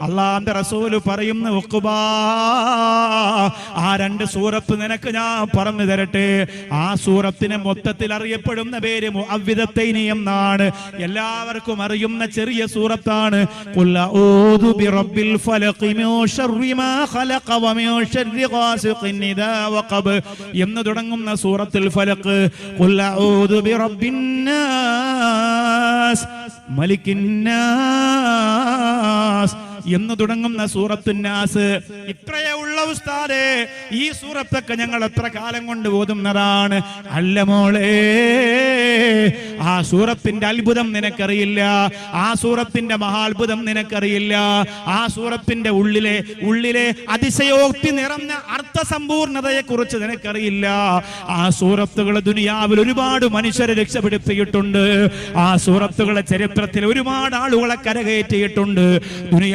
അല്ലാഹുവിന്റെ റസൂൽ പറയുന്ന ഉഖബാ, ആ രണ്ട് സൂറത്ത് നിനക്ക് ഞാൻ പറഞ്ഞു തരട്ടെ. ആ സൂറത്തിന് മൊത്തത്തിൽ അറിയപ്പെടുന്ന പേര് മുഅവ്വിദത്തൈനി എന്നാണ്. എല്ലാവർക്കും അറിയുന്ന ചെറിയ സൂറത്താണ്. ഖുൽ അഊദു ബിറബ്ബിൽ ഫലഖി മിൻ ശർരി മാ ഖലഖ വ മിൻ ശർരി ഗാസിഖിൻ ഇദാ വഖബ് എന്ന് തുടങ്ങുന്ന സൂറത്തുൽ ഫലഖ്. ഖുൽ അഊദു ബിറബ്ബിൻ നാസ് മലിക്കിൻ നാസ് എന്ന് തുടങ്ങുന്ന സൂറത്തുൻ നാസ്. ഇത്രയേ ഉള്ള ഉസ്താദേ, ഈ സൂറത്തൊക്കെ ഞങ്ങൾ എത്ര കാലം കൊണ്ട് ഓതുന്നതാണ്. അല്ല മോളെ, ആ സൂറത്തിന്റെ അത്ഭുതം നിനക്കറിയില്ല, ആ സൂറത്തിന്റെ മഹാത്ഭുതം നിനക്കറിയില്ല, ആ സൂറത്തിന്റെ ഉള്ളിലെ അതിശയോക്തി നിറഞ്ഞ അർത്ഥസമ്പൂർണതയെ കുറിച്ച് നിനക്കറിയില്ല. ആ സൂറത്തുകൾ ദുനിയാവിൽ ഒരുപാട് മനുഷ്യരെ രക്ഷപ്പെടുത്തിയിട്ടുണ്ട്. ആ സൂറത്തുകളെ ചരിത്രത്തിൽ ഒരുപാട് ആളുകളെ കരകയറ്റിയിട്ടുണ്ട്. ദുനിയാ